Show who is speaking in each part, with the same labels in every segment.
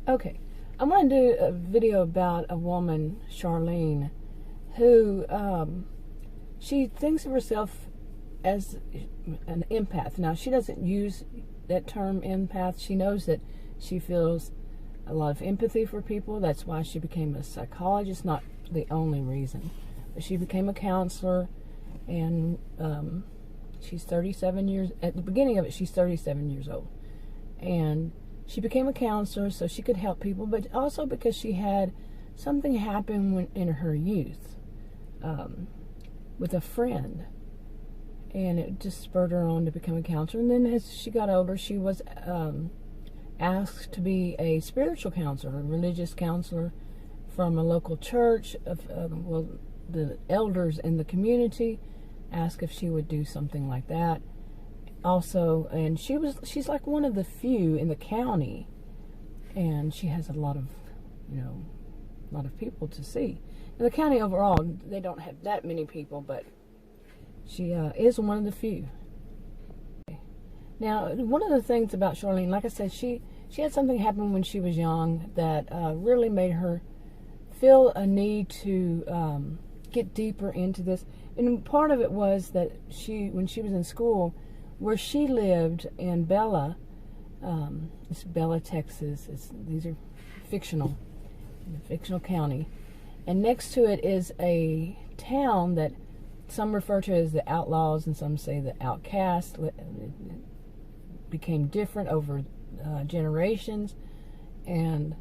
Speaker 1: Okay, I want to do a video about a woman, Charlene, who she thinks of herself as an empath. Now, she doesn't use that term empath. She knows that she feels a lot of empathy for people. That's why she became a psychologist, not the only reason. But she became a counselor, and she's 37 years, at the beginning of it, she's 37 years old. And she became a counselor so she could help people, but also because she had something happen in her youth with a friend. And it just spurred her on to become a counselor. And then as she got older, she was asked to be a spiritual counselor, a religious counselor from a local church. Well, the elders in the community asked if she would do something like that. Also, and she's like one of the few in the county, and she has a lot of people to see. In the county overall, they don't have that many people, but she is one of the few. Now, one of the things about Charlene, like I said, she had something happen when she was young that really made her feel a need to get deeper into this. And part of it was that when she was in school, where she lived in Bella, it's Bella, Texas. These are fictional county. And next to it is a town that some refer to as the outlaws and some say the outcasts. It became different over generations. And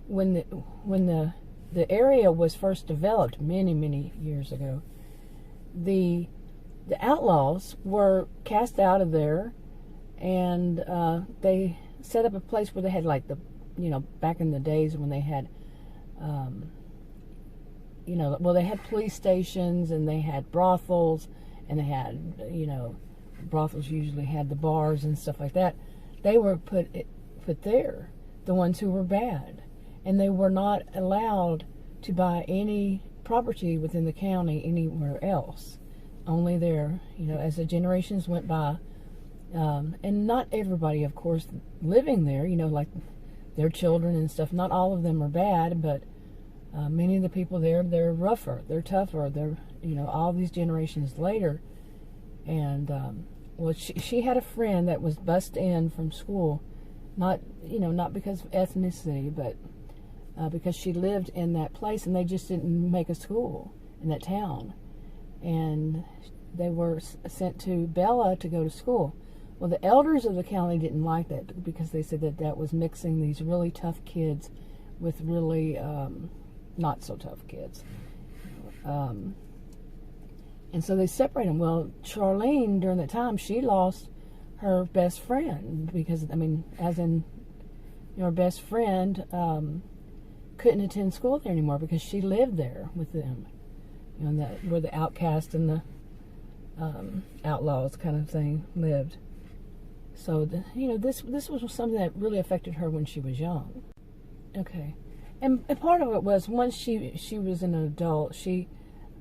Speaker 1: when the area was first developed many years ago, the outlaws were cast out of there, and they set up a place where they had like back in the days when they had they had police stations, and they had brothels, and they had brothels usually had the bars and stuff like that. They were put there, the ones who were bad, and they were not allowed to buy any property within the county anywhere else. Only there, as the generations went by, and not everybody, of course, living there, like their children and stuff. Not all of them are bad, but many of the people there, they're rougher, they're tougher, they're, all these generations later. And, well, she had a friend that was bussed in from school, not because of ethnicity, but because she lived in that place, and they just didn't make a school in that town. And they were sent to Bella to go to school. Well, the elders of the county didn't like that because they said that was mixing these really tough kids with really not so tough kids. And so they separated them. Well, Charlene, during that time, she lost her best friend because, her best friend couldn't attend school there anymore because she lived there with them. Where the outcast and the outlaws kind of thing lived. So, this was something that really affected her when she was young. Okay. And part of it was once she was an adult, she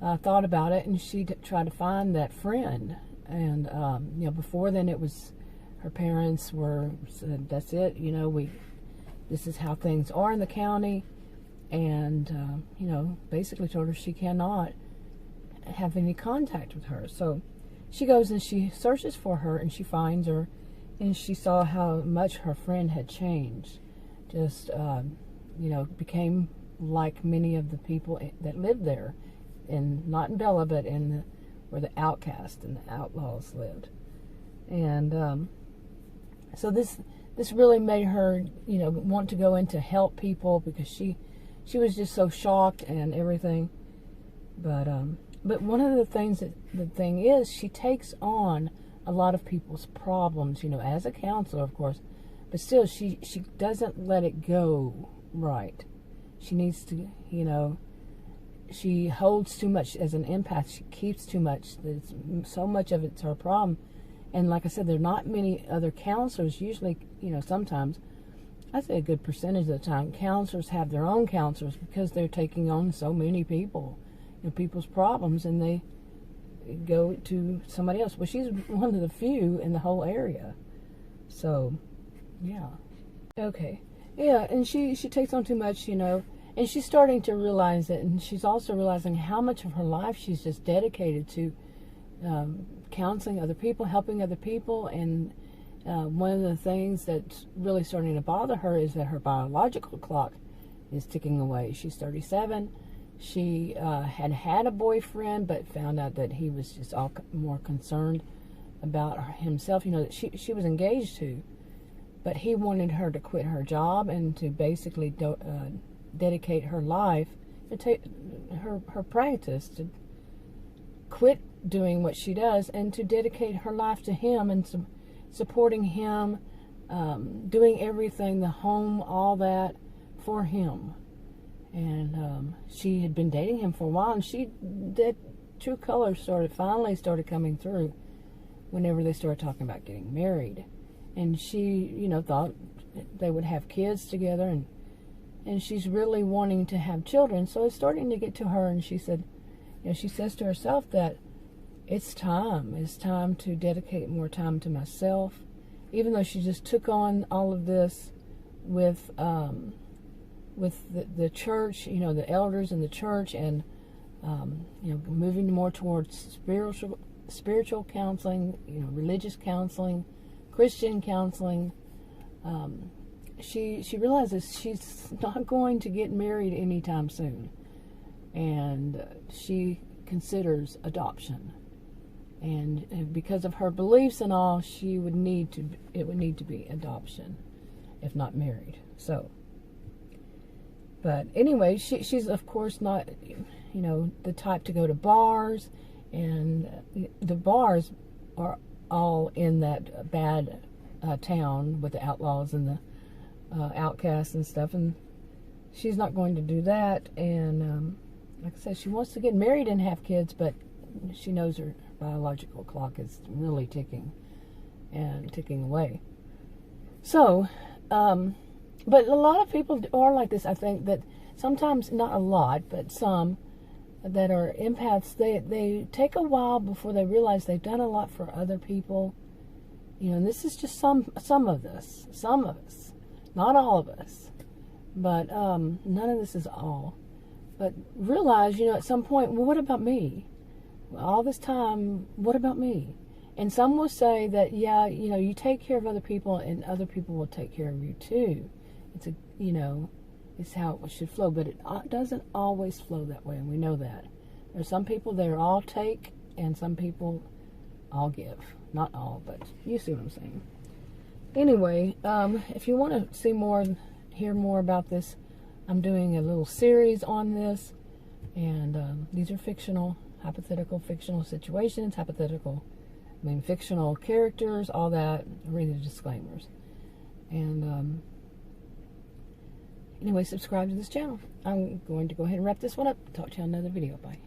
Speaker 1: thought about it, and she tried to find that friend. And, before then it was her parents said, that's it, this is how things are in the county. And, basically told her she cannot have any contact with her. So she goes and she searches for her, and she finds her, and she saw how much her friend had changed. Just, became like many of the people that lived there, not in Bella, but where the outcasts and the outlaws lived. And so this really made her, want to go in to help people, because she was just so shocked and everything. But one of the things the thing is, she takes on a lot of people's problems, as a counselor, of course, but still she doesn't let it go right. She needs to, she holds too much as an empath. She keeps too much. So much of it's her problem. And like I said, there are not many other counselors. Usually, sometimes, I'd say a good percentage of the time, counselors have their own counselors because they're taking on so many people, people's problems, and they go to somebody else. Well, she's one of the few in the whole area. So, yeah. Okay. Yeah, and she takes on too much, you know, and she's starting to realize it, and she's also realizing how much of her life she's just dedicated to counseling other people, helping other people, and one of the things that's really starting to bother her is that her biological clock is ticking away. She's 37. She had a boyfriend, but found out that he was just all more concerned about himself, you know, that she was engaged to. But he wanted her to quit her job and to basically dedicate her life, to take her practice, to quit doing what she does and to dedicate her life to him and supporting him, doing everything, the home, all that, for him. And she had been dating him for a while, and that true colors finally started coming through whenever they started talking about getting married. And she, you know, thought they would have kids together, and she's really wanting to have children. So it's starting to get to her, and she said, you know, she says to herself that it's time to dedicate more time to myself. Even though she just took on all of this with the church, you know, the elders in the church, and you know, moving more towards spiritual counseling, you know, religious counseling, Christian counseling. She realizes she's not going to get married anytime soon, and she considers adoption. And because of her beliefs and all, it would need to be adoption, if not married. So, but anyway, she's of course not, you know, the type to go to bars, and the bars are all in that bad town with the outlaws and the outcasts and stuff, and she's not going to do that. And like I said, she wants to get married and have kids, but she knows her biological clock is really ticking away. So, but a lot of people are like this. I think that sometimes, not a lot, but some that are empaths, they take a while before they realize they've done a lot for other people. You know, and this is just some of us, not all of us, but none of this is all. But realize, you know, at some point, well, what about me? All this time, what about me? And some will say that, yeah, you know, you take care of other people, and other people will take care of you too. You know, it's how it should flow, but it doesn't always flow that way, and we know that. There are some people that are all take, and some people all give. Not all, but you see what I'm saying. Anyway, if you want to see more, hear more about this, I'm doing a little series on this, and these are hypothetical-fictional situations, fictional characters, all that. Read the disclaimers. And anyway, subscribe to this channel. I'm going to go ahead and wrap this one up. Talk to you on another video. Bye.